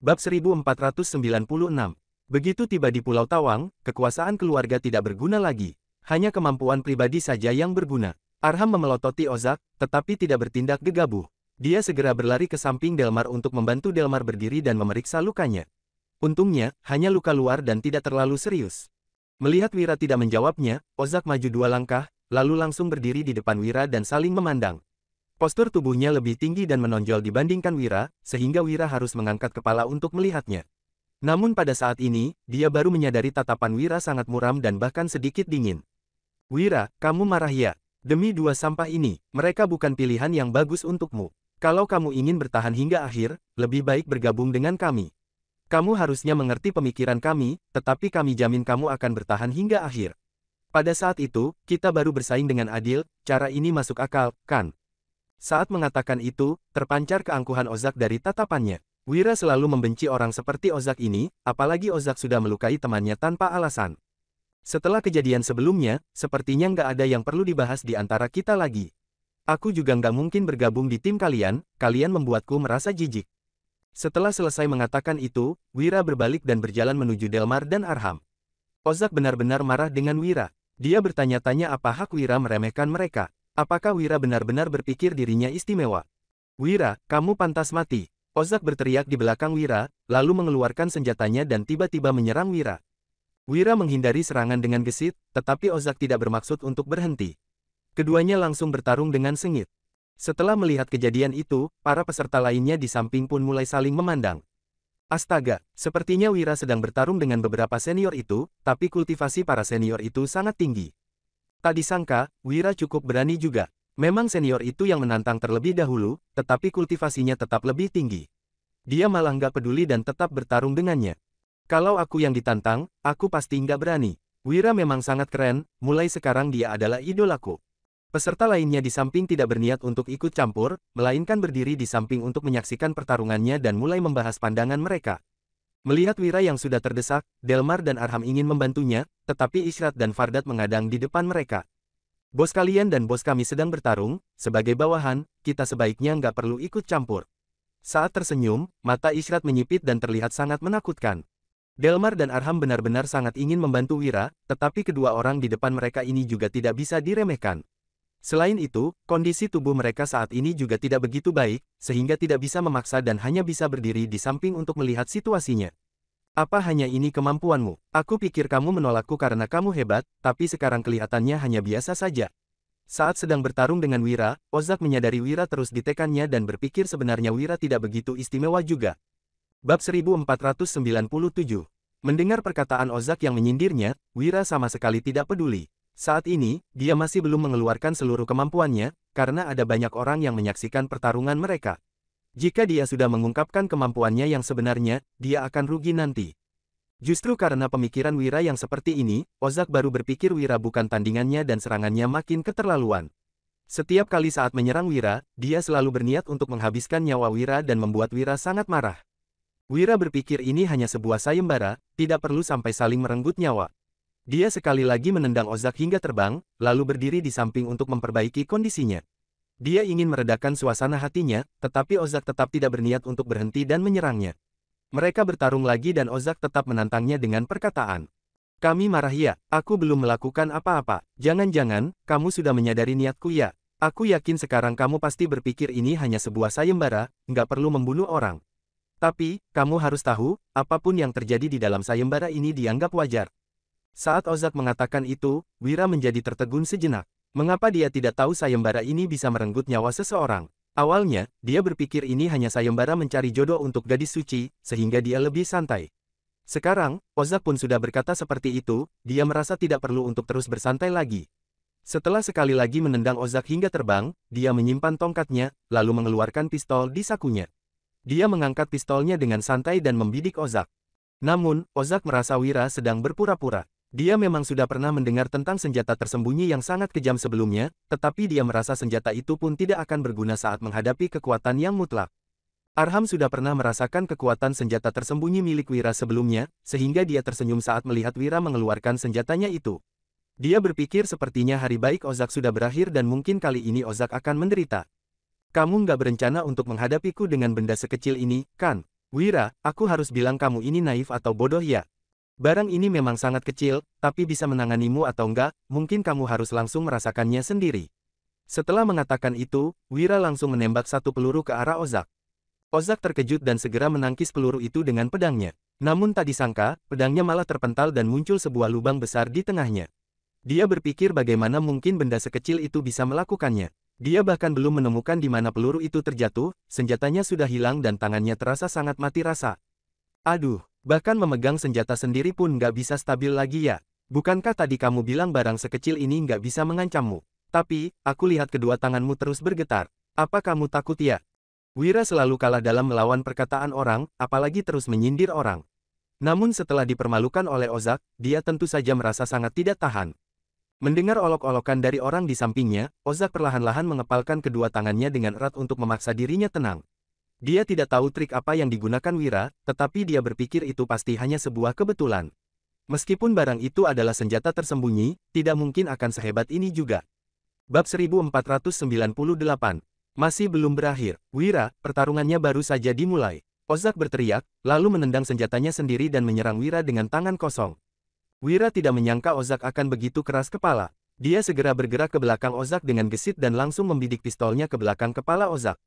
Bab 1496. Begitu tiba di Pulau Tawang, kekuasaan keluarga tidak berguna lagi. Hanya kemampuan pribadi saja yang berguna. Arham memelototi Ozak, tetapi tidak bertindak gegabah. Dia segera berlari ke samping Delmar untuk membantu Delmar berdiri dan memeriksa lukanya. Untungnya, hanya luka luar dan tidak terlalu serius. Melihat Wira tidak menjawabnya, Ozak maju 2 langkah, lalu langsung berdiri di depan Wira dan saling memandang. Postur tubuhnya lebih tinggi dan menonjol dibandingkan Wira, sehingga Wira harus mengangkat kepala untuk melihatnya. Namun pada saat ini, dia baru menyadari tatapan Wira sangat muram dan bahkan sedikit dingin. "Wira, kamu marah ya? Demi 2 sampah ini, mereka bukan pilihan yang bagus untukmu. Kalau kamu ingin bertahan hingga akhir, lebih baik bergabung dengan kami. Kamu harusnya mengerti pemikiran kami, tetapi kami jamin kamu akan bertahan hingga akhir. Pada saat itu, kita baru bersaing dengan adil, cara ini masuk akal, kan?" Saat mengatakan itu, terpancar keangkuhan Ozak dari tatapannya. Wira selalu membenci orang seperti Ozak ini, apalagi Ozak sudah melukai temannya tanpa alasan. "Setelah kejadian sebelumnya, sepertinya nggak ada yang perlu dibahas di antara kita lagi. Aku juga nggak mungkin bergabung di tim kalian, kalian membuatku merasa jijik." Setelah selesai mengatakan itu, Wira berbalik dan berjalan menuju Delmar dan Arham. Ozak benar-benar marah dengan Wira. Dia bertanya-tanya apa hak Wira meremehkan mereka. Apakah Wira benar-benar berpikir dirinya istimewa? "Wira, kamu pantas mati." Ozak berteriak di belakang Wira, lalu mengeluarkan senjatanya dan tiba-tiba menyerang Wira. Wira menghindari serangan dengan gesit, tetapi Ozak tidak bermaksud untuk berhenti. Keduanya langsung bertarung dengan sengit. Setelah melihat kejadian itu, para peserta lainnya di samping pun mulai saling memandang. Astaga, sepertinya Wira sedang bertarung dengan beberapa senior itu, tapi kultivasi para senior itu sangat tinggi. Tak disangka, Wira cukup berani juga. Memang senior itu yang menantang terlebih dahulu, tetapi kultivasinya tetap lebih tinggi. Dia malah nggak peduli dan tetap bertarung dengannya. "Kalau aku yang ditantang, aku pasti nggak berani. Wira memang sangat keren, mulai sekarang dia adalah idolaku." Peserta lainnya di samping tidak berniat untuk ikut campur, melainkan berdiri di samping untuk menyaksikan pertarungannya dan mulai membahas pandangan mereka. Melihat Wira yang sudah terdesak, Delmar dan Arham ingin membantunya, tetapi Ishrat dan Fardat mengadang di depan mereka. "Bos kalian dan bos kami sedang bertarung, sebagai bawahan, kita sebaiknya nggak perlu ikut campur." Saat tersenyum, mata Ishrat menyipit dan terlihat sangat menakutkan. Delmar dan Arham benar-benar sangat ingin membantu Wira, tetapi kedua orang di depan mereka ini juga tidak bisa diremehkan. Selain itu, kondisi tubuh mereka saat ini juga tidak begitu baik, sehingga tidak bisa memaksa dan hanya bisa berdiri di samping untuk melihat situasinya. "Apa hanya ini kemampuanmu? Aku pikir kamu menolakku karena kamu hebat, tapi sekarang kelihatannya hanya biasa saja." Saat sedang bertarung dengan Wira, Ozak menyadari Wira terus ditekannya dan berpikir sebenarnya Wira tidak begitu istimewa juga. Bab 1497. Mendengar perkataan Ozak yang menyindirnya, Wira sama sekali tidak peduli. Saat ini, dia masih belum mengeluarkan seluruh kemampuannya, karena ada banyak orang yang menyaksikan pertarungan mereka. Jika dia sudah mengungkapkan kemampuannya yang sebenarnya, dia akan rugi nanti. Justru karena pemikiran Wira yang seperti ini, Ozak baru berpikir Wira bukan tandingannya dan serangannya makin keterlaluan. Setiap kali saat menyerang Wira, dia selalu berniat untuk menghabiskan nyawa Wira dan membuat Wira sangat marah. Wira berpikir ini hanya sebuah sayembara, tidak perlu sampai saling merenggut nyawa. Dia sekali lagi menendang Ozak hingga terbang, lalu berdiri di samping untuk memperbaiki kondisinya. Dia ingin meredakan suasana hatinya, tetapi Ozak tetap tidak berniat untuk berhenti dan menyerangnya. Mereka bertarung lagi dan Ozak tetap menantangnya dengan perkataan, "Kami marah ya, aku belum melakukan apa-apa. Jangan-jangan, kamu sudah menyadari niatku ya? Aku yakin sekarang kamu pasti berpikir ini hanya sebuah sayembara, nggak perlu membunuh orang. Tapi, kamu harus tahu, apapun yang terjadi di dalam sayembara ini dianggap wajar." Saat Ozak mengatakan itu, Wira menjadi tertegun sejenak. Mengapa dia tidak tahu sayembara ini bisa merenggut nyawa seseorang? Awalnya, dia berpikir ini hanya sayembara mencari jodoh untuk gadis suci, sehingga dia lebih santai. Sekarang, Ozak pun sudah berkata seperti itu, dia merasa tidak perlu untuk terus bersantai lagi. Setelah sekali lagi menendang Ozak hingga terbang, dia menyimpan tongkatnya, lalu mengeluarkan pistol di sakunya. Dia mengangkat pistolnya dengan santai dan membidik Ozak. Namun, Ozak merasa Wira sedang berpura-pura. Dia memang sudah pernah mendengar tentang senjata tersembunyi yang sangat kejam sebelumnya, tetapi dia merasa senjata itu pun tidak akan berguna saat menghadapi kekuatan yang mutlak. Arham sudah pernah merasakan kekuatan senjata tersembunyi milik Wira sebelumnya, sehingga dia tersenyum saat melihat Wira mengeluarkan senjatanya itu. Dia berpikir sepertinya hari baik Ozak sudah berakhir dan mungkin kali ini Ozak akan menderita. "Kamu nggak berencana untuk menghadapiku dengan benda sekecil ini, kan?" Wira, aku harus bilang kamu ini naif atau bodoh ya. Barang ini memang sangat kecil, tapi bisa menanganimu atau enggak, mungkin kamu harus langsung merasakannya sendiri. Setelah mengatakan itu, Wira langsung menembak satu peluru ke arah Ozak. Ozak terkejut dan segera menangkis peluru itu dengan pedangnya. Namun tak disangka, pedangnya malah terpental dan muncul sebuah lubang besar di tengahnya. Dia berpikir bagaimana mungkin benda sekecil itu bisa melakukannya. Dia bahkan belum menemukan di mana peluru itu terjatuh, senjatanya sudah hilang dan tangannya terasa sangat mati rasa. Aduh, bahkan memegang senjata sendiri pun nggak bisa stabil lagi ya. Bukankah tadi kamu bilang barang sekecil ini nggak bisa mengancammu? Tapi, aku lihat kedua tanganmu terus bergetar. Apa kamu takut ya? Wira selalu kalah dalam melawan perkataan orang, apalagi terus menyindir orang. Namun setelah dipermalukan oleh Ozak, dia tentu saja merasa sangat tidak tahan. Mendengar olok-olokan dari orang di sampingnya, Ozak perlahan-lahan mengepalkan kedua tangannya dengan erat untuk memaksa dirinya tenang. Dia tidak tahu trik apa yang digunakan Wira, tetapi dia berpikir itu pasti hanya sebuah kebetulan. Meskipun barang itu adalah senjata tersembunyi, tidak mungkin akan sehebat ini juga. Bab 1498. Masih belum berakhir. Wira, pertarungannya baru saja dimulai. Ozak berteriak, lalu menendang senjatanya sendiri dan menyerang Wira dengan tangan kosong. Wira tidak menyangka Ozak akan begitu keras kepala. Dia segera bergerak ke belakang Ozak dengan gesit dan langsung membidik pistolnya ke belakang kepala Ozak.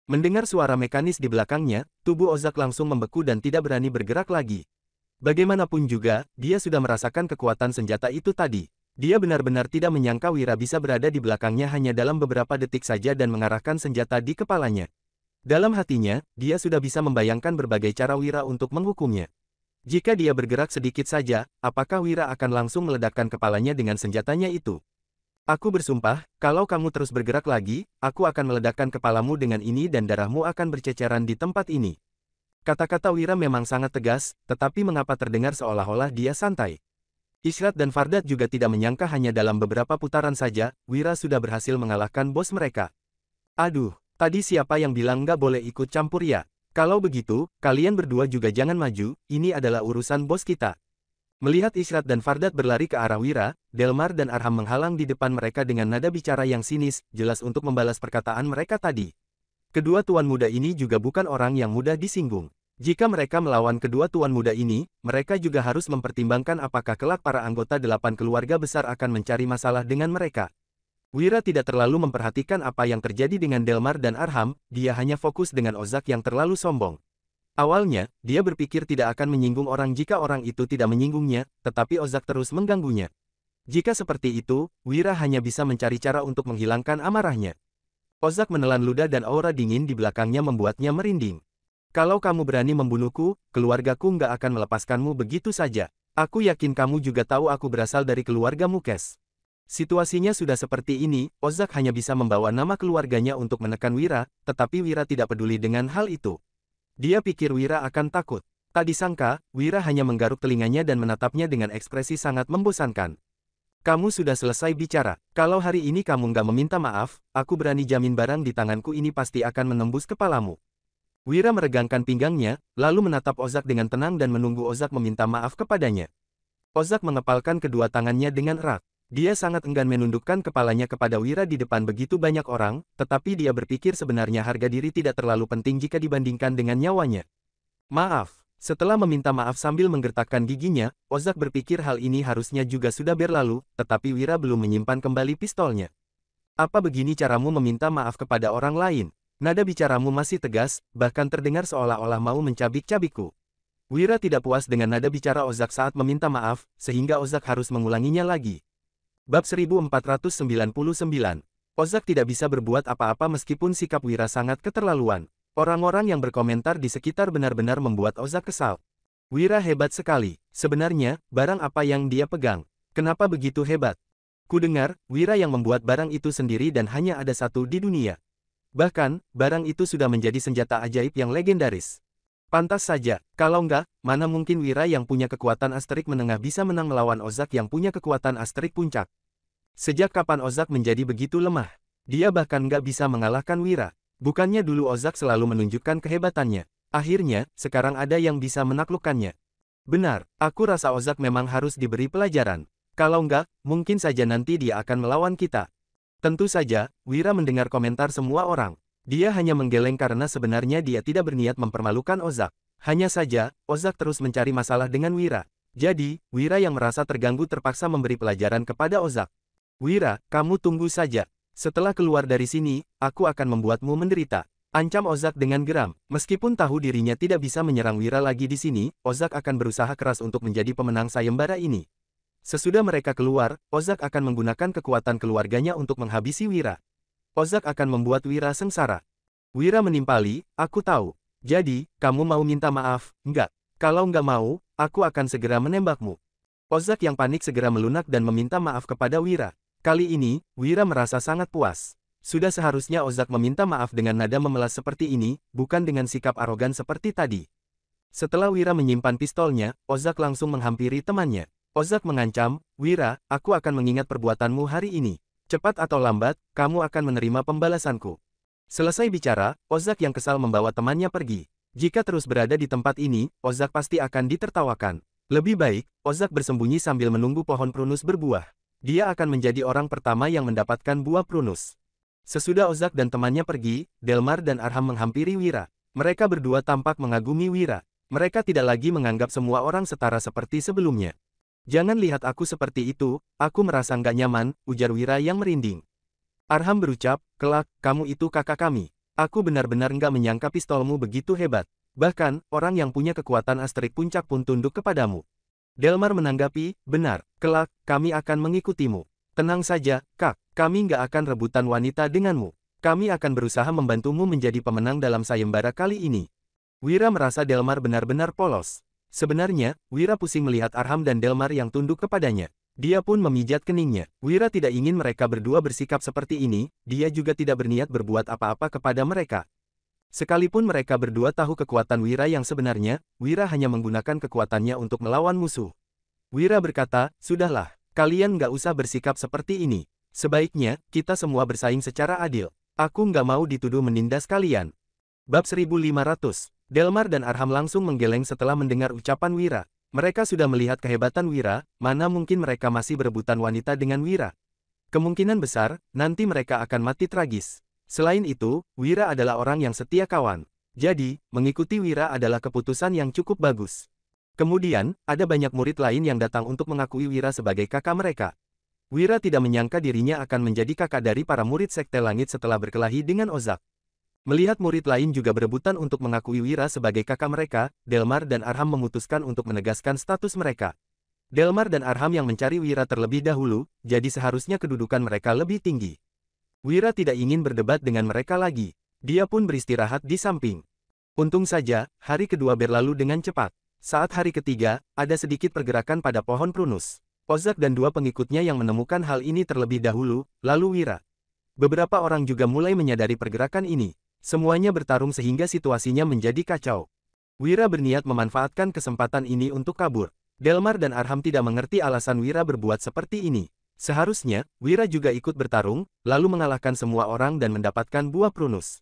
Mendengar suara mekanis di belakangnya, tubuh Ozak langsung membeku dan tidak berani bergerak lagi. Bagaimanapun juga, dia sudah merasakan kekuatan senjata itu tadi. Dia benar-benar tidak menyangka Wira bisa berada di belakangnya hanya dalam beberapa detik saja dan mengarahkan senjata di kepalanya. Dalam hatinya, dia sudah bisa membayangkan berbagai cara Wira untuk menghukumnya. Jika dia bergerak sedikit saja, apakah Wira akan langsung meledakkan kepalanya dengan senjatanya itu? Aku bersumpah, kalau kamu terus bergerak lagi, aku akan meledakkan kepalamu dengan ini dan darahmu akan berceceran di tempat ini. Kata-kata Wira memang sangat tegas, tetapi mengapa terdengar seolah-olah dia santai? Ishrat dan Fardat juga tidak menyangka hanya dalam beberapa putaran saja, Wira sudah berhasil mengalahkan bos mereka. Aduh, tadi siapa yang bilang nggak boleh ikut campur ya? Kalau begitu, kalian berdua juga jangan maju, ini adalah urusan bos kita. Melihat Ishrat dan Fardat berlari ke arah Wira, Delmar dan Arham menghalang di depan mereka dengan nada bicara yang sinis, jelas untuk membalas perkataan mereka tadi. Kedua tuan muda ini juga bukan orang yang mudah disinggung. Jika mereka melawan kedua tuan muda ini, mereka juga harus mempertimbangkan apakah kelak para anggota 8 keluarga besar akan mencari masalah dengan mereka. Wira tidak terlalu memperhatikan apa yang terjadi dengan Delmar dan Arham, dia hanya fokus dengan Ozak yang terlalu sombong. Awalnya, dia berpikir tidak akan menyinggung orang jika orang itu tidak menyinggungnya, tetapi Ozak terus mengganggunya. Jika seperti itu, Wira hanya bisa mencari cara untuk menghilangkan amarahnya. Ozak menelan ludah dan aura dingin di belakangnya membuatnya merinding. Kalau kamu berani membunuhku, keluargaku nggak akan melepaskanmu begitu saja. Aku yakin kamu juga tahu aku berasal dari keluarga Mukes. Situasinya sudah seperti ini, Ozak hanya bisa membawa nama keluarganya untuk menekan Wira, tetapi Wira tidak peduli dengan hal itu. Dia pikir Wira akan takut. Tak disangka, Wira hanya menggaruk telinganya dan menatapnya dengan ekspresi sangat membosankan. Kamu sudah selesai bicara. Kalau hari ini kamu nggak meminta maaf, aku berani jamin barang di tanganku ini pasti akan menembus kepalamu. Wira meregangkan pinggangnya, lalu menatap Ozak dengan tenang dan menunggu Ozak meminta maaf kepadanya. Ozak mengepalkan kedua tangannya dengan erat. Dia sangat enggan menundukkan kepalanya kepada Wira di depan begitu banyak orang, tetapi dia berpikir sebenarnya harga diri tidak terlalu penting jika dibandingkan dengan nyawanya. Maaf. Setelah meminta maaf sambil menggertakkan giginya, Ozak berpikir hal ini harusnya juga sudah berlalu, tetapi Wira belum menyimpan kembali pistolnya. Apa begini caramu meminta maaf kepada orang lain? Nada bicaramu masih tegas, bahkan terdengar seolah-olah mau mencabik-cabikku. Wira tidak puas dengan nada bicara Ozak saat meminta maaf, sehingga Ozak harus mengulanginya lagi. Bab 1499. Ozak tidak bisa berbuat apa-apa meskipun sikap Wira sangat keterlaluan. Orang-orang yang berkomentar di sekitar benar-benar membuat Ozak kesal. Wira hebat sekali. Sebenarnya, barang apa yang dia pegang? Kenapa begitu hebat? Kudengar, Wira yang membuat barang itu sendiri dan hanya ada satu di dunia. Bahkan, barang itu sudah menjadi senjata ajaib yang legendaris. Pantas saja, kalau enggak, mana mungkin Wira yang punya kekuatan Asterik menengah bisa menang melawan Ozak yang punya kekuatan Asterik puncak. Sejak kapan Ozak menjadi begitu lemah? Dia bahkan enggak bisa mengalahkan Wira. Bukannya dulu Ozak selalu menunjukkan kehebatannya. Akhirnya, sekarang ada yang bisa menaklukkannya. Benar, aku rasa Ozak memang harus diberi pelajaran. Kalau enggak, mungkin saja nanti dia akan melawan kita. Tentu saja, Wira mendengar komentar semua orang. Dia hanya menggeleng karena sebenarnya dia tidak berniat mempermalukan Ozak. Hanya saja, Ozak terus mencari masalah dengan Wira. Jadi, Wira yang merasa terganggu terpaksa memberi pelajaran kepada Ozak. Wira, kamu tunggu saja. Setelah keluar dari sini, aku akan membuatmu menderita. Ancam Ozak dengan geram. Meskipun tahu dirinya tidak bisa menyerang Wira lagi di sini, Ozak akan berusaha keras untuk menjadi pemenang sayembara ini. Sesudah mereka keluar, Ozak akan menggunakan kekuatan keluarganya untuk menghabisi Wira. Ozak akan membuat Wira sengsara. Wira menimpali, aku tahu. Jadi, kamu mau minta maaf? Enggak. Kalau enggak mau, aku akan segera menembakmu. Ozak yang panik segera melunak dan meminta maaf kepada Wira. Kali ini, Wira merasa sangat puas. Sudah seharusnya Ozak meminta maaf dengan nada memelas seperti ini, bukan dengan sikap arogan seperti tadi. Setelah Wira menyimpan pistolnya, Ozak langsung menghampiri temannya. Ozak mengancam, Wira, aku akan mengingat perbuatanmu hari ini. Cepat atau lambat, kamu akan menerima pembalasanku. Selesai bicara, Ozak yang kesal membawa temannya pergi. Jika terus berada di tempat ini, Ozak pasti akan ditertawakan. Lebih baik, Ozak bersembunyi sambil menunggu pohon prunus berbuah. Dia akan menjadi orang pertama yang mendapatkan buah prunus. Sesudah Ozak dan temannya pergi, Delmar dan Arham menghampiri Wira. Mereka berdua tampak mengagumi Wira. Mereka tidak lagi menganggap semua orang setara seperti sebelumnya. Jangan lihat aku seperti itu, aku merasa nggak nyaman, ujar Wira yang merinding. Arham berucap, kelak, kamu itu kakak kami. Aku benar-benar nggak menyangka pistolmu begitu hebat. Bahkan, orang yang punya kekuatan astrik puncak pun tunduk kepadamu. Delmar menanggapi, benar, kelak, kami akan mengikutimu. Tenang saja, Kak, kami nggak akan rebutan wanita denganmu. Kami akan berusaha membantumu menjadi pemenang dalam sayembara kali ini. Wira merasa Delmar benar-benar polos. Sebenarnya, Wira pusing melihat Arham dan Delmar yang tunduk kepadanya. Dia pun memijat keningnya. Wira tidak ingin mereka berdua bersikap seperti ini, dia juga tidak berniat berbuat apa-apa kepada mereka. Sekalipun mereka berdua tahu kekuatan Wira yang sebenarnya, Wira hanya menggunakan kekuatannya untuk melawan musuh. Wira berkata, sudahlah, kalian nggak usah bersikap seperti ini. Sebaiknya, kita semua bersaing secara adil. Aku nggak mau dituduh menindas kalian. Bab 1500. Delmar dan Arham langsung menggeleng setelah mendengar ucapan Wira. Mereka sudah melihat kehebatan Wira, mana mungkin mereka masih berebutan wanita dengan Wira. Kemungkinan besar, nanti mereka akan mati tragis. Selain itu, Wira adalah orang yang setia kawan. Jadi, mengikuti Wira adalah keputusan yang cukup bagus. Kemudian, ada banyak murid lain yang datang untuk mengakui Wira sebagai kakak mereka. Wira tidak menyangka dirinya akan menjadi kakak dari para murid Sekte Langit setelah berkelahi dengan Ozak. Melihat murid lain juga berebutan untuk mengakui Wira sebagai kakak mereka, Delmar dan Arham memutuskan untuk menegaskan status mereka. Delmar dan Arham yang mencari Wira terlebih dahulu, jadi seharusnya kedudukan mereka lebih tinggi. Wira tidak ingin berdebat dengan mereka lagi. Dia pun beristirahat di samping. Untung saja, hari kedua berlalu dengan cepat. Saat hari ketiga, ada sedikit pergerakan pada pohon prunus. Ozak dan dua pengikutnya yang menemukan hal ini terlebih dahulu, lalu Wira. Beberapa orang juga mulai menyadari pergerakan ini. Semuanya bertarung sehingga situasinya menjadi kacau. Wira berniat memanfaatkan kesempatan ini untuk kabur. Delmar dan Arham tidak mengerti alasan Wira berbuat seperti ini. Seharusnya, Wira juga ikut bertarung, lalu mengalahkan semua orang dan mendapatkan buah prunus.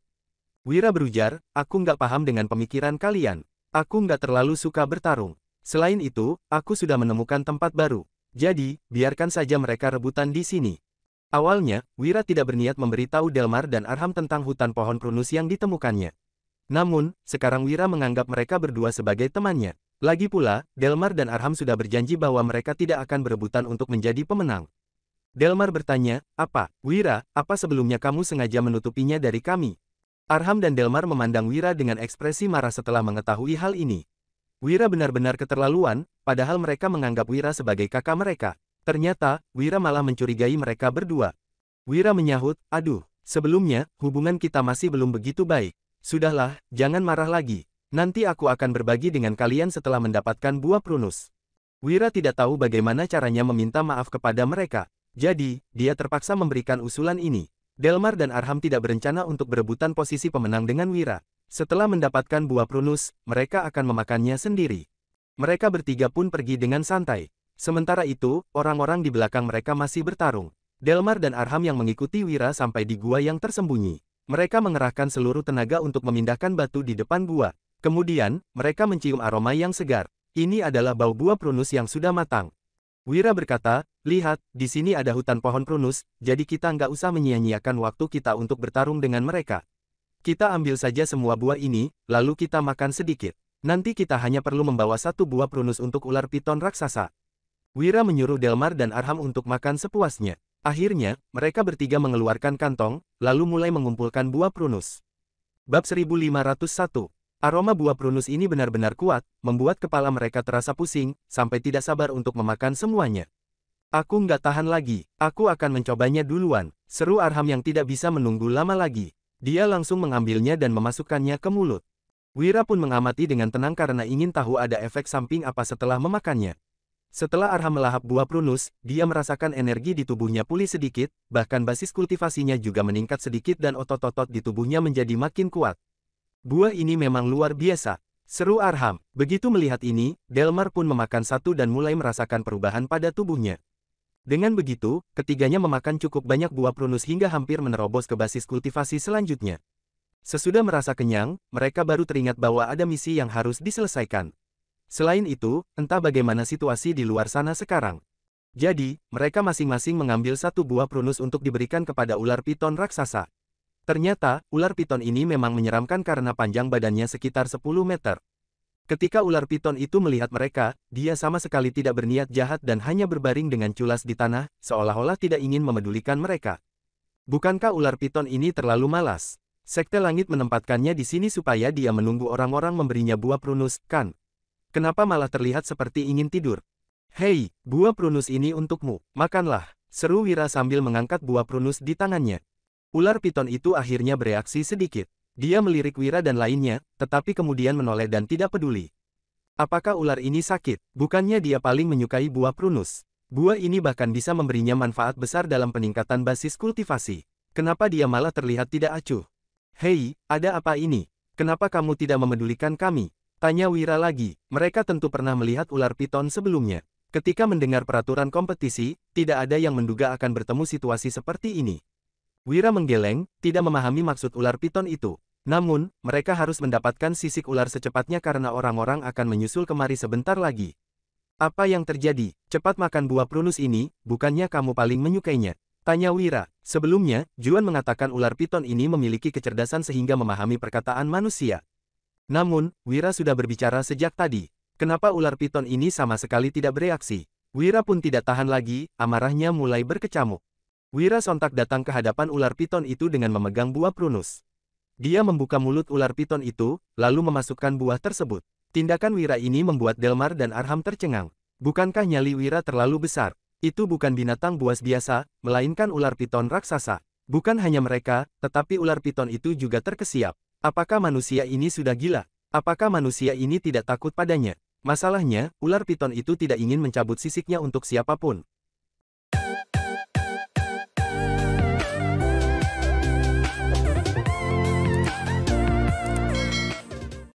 Wira berujar, aku nggak paham dengan pemikiran kalian. Aku nggak terlalu suka bertarung. Selain itu, aku sudah menemukan tempat baru. Jadi, biarkan saja mereka rebutan di sini. Awalnya, Wira tidak berniat memberitahu Delmar dan Arham tentang hutan pohon prunus yang ditemukannya. Namun, sekarang Wira menganggap mereka berdua sebagai temannya. Lagi pula, Delmar dan Arham sudah berjanji bahwa mereka tidak akan berebutan untuk menjadi pemenang. Delmar bertanya, apa, Wira, apa sebelumnya kamu sengaja menutupinya dari kami? Arham dan Delmar memandang Wira dengan ekspresi marah setelah mengetahui hal ini. Wira benar-benar keterlaluan, padahal mereka menganggap Wira sebagai kakak mereka. Ternyata, Wira malah mencurigai mereka berdua. Wira menyahut, aduh, sebelumnya, hubungan kita masih belum begitu baik. Sudahlah, jangan marah lagi. Nanti aku akan berbagi dengan kalian setelah mendapatkan buah prunus. Wira tidak tahu bagaimana caranya meminta maaf kepada mereka. Jadi, dia terpaksa memberikan usulan ini. Delmar dan Arham tidak berencana untuk berebutan posisi pemenang dengan Wira. Setelah mendapatkan buah prunus, mereka akan memakannya sendiri. Mereka bertiga pun pergi dengan santai. Sementara itu, orang-orang di belakang mereka masih bertarung. Delmar dan Arham yang mengikuti Wira sampai di gua yang tersembunyi. Mereka mengerahkan seluruh tenaga untuk memindahkan batu di depan gua. Kemudian, mereka mencium aroma yang segar. Ini adalah bau buah prunus yang sudah matang. Wira berkata, lihat, di sini ada hutan pohon prunus, jadi kita nggak usah menyia-nyiakan waktu kita untuk bertarung dengan mereka. Kita ambil saja semua buah ini, lalu kita makan sedikit. Nanti kita hanya perlu membawa satu buah prunus untuk ular piton raksasa. Wira menyuruh Delmar dan Arham untuk makan sepuasnya. Akhirnya, mereka bertiga mengeluarkan kantong, lalu mulai mengumpulkan buah prunus. Bab 1501. Aroma buah prunus ini benar-benar kuat, membuat kepala mereka terasa pusing, sampai tidak sabar untuk memakan semuanya. Aku nggak tahan lagi, aku akan mencobanya duluan, seru Arham yang tidak bisa menunggu lama lagi. Dia langsung mengambilnya dan memasukkannya ke mulut. Wira pun mengamati dengan tenang karena ingin tahu ada efek samping apa setelah memakannya. Setelah Arham melahap buah prunus, dia merasakan energi di tubuhnya pulih sedikit, bahkan basis kultivasinya juga meningkat sedikit dan otot-otot di tubuhnya menjadi makin kuat. Buah ini memang luar biasa, seru Arham. Begitu melihat ini, Delmar pun memakan satu dan mulai merasakan perubahan pada tubuhnya. Dengan begitu, ketiganya memakan cukup banyak buah prunus hingga hampir menerobos ke basis kultivasi selanjutnya. Sesudah merasa kenyang, mereka baru teringat bahwa ada misi yang harus diselesaikan. Selain itu, entah bagaimana situasi di luar sana sekarang. Jadi, mereka masing-masing mengambil satu buah prunus untuk diberikan kepada ular piton raksasa. Ternyata, ular piton ini memang menyeramkan karena panjang badannya sekitar 10 meter. Ketika ular piton itu melihat mereka, dia sama sekali tidak berniat jahat dan hanya berbaring dengan culas di tanah, seolah-olah tidak ingin memedulikan mereka. Bukankah ular piton ini terlalu malas? Sekte Langit menempatkannya di sini supaya dia menunggu orang-orang memberinya buah prunus, kan? Kenapa malah terlihat seperti ingin tidur? Hei, buah prunus ini untukmu, makanlah, seru Wira sambil mengangkat buah prunus di tangannya. Ular piton itu akhirnya bereaksi sedikit. Dia melirik Wira dan lainnya, tetapi kemudian menoleh dan tidak peduli. Apakah ular ini sakit? Bukannya dia paling menyukai buah prunus. Buah ini bahkan bisa memberinya manfaat besar dalam peningkatan basis kultivasi. Kenapa dia malah terlihat tidak acuh? Hei, ada apa ini? Kenapa kamu tidak memedulikan kami? Tanya Wira lagi. Mereka tentu pernah melihat ular piton sebelumnya. Ketika mendengar peraturan kompetisi, tidak ada yang menduga akan bertemu situasi seperti ini. Wira menggeleng, tidak memahami maksud ular piton itu. Namun, mereka harus mendapatkan sisik ular secepatnya karena orang-orang akan menyusul kemari sebentar lagi. Apa yang terjadi? Cepat makan buah prunus ini, bukannya kamu paling menyukainya? Tanya Wira. Sebelumnya, Juan mengatakan ular piton ini memiliki kecerdasan sehingga memahami perkataan manusia. Namun, Wira sudah berbicara sejak tadi. Kenapa ular piton ini sama sekali tidak bereaksi? Wira pun tidak tahan lagi, amarahnya mulai berkecamuk. Wira sontak datang ke hadapan ular piton itu dengan memegang buah prunus. Dia membuka mulut ular piton itu, lalu memasukkan buah tersebut. Tindakan Wira ini membuat Delmar dan Arham tercengang. Bukankah nyali Wira terlalu besar? Itu bukan binatang buas biasa, melainkan ular piton raksasa. Bukan hanya mereka, tetapi ular piton itu juga terkesiap. Apakah manusia ini sudah gila? Apakah manusia ini tidak takut padanya? Masalahnya, ular piton itu tidak ingin mencabut sisiknya untuk siapapun.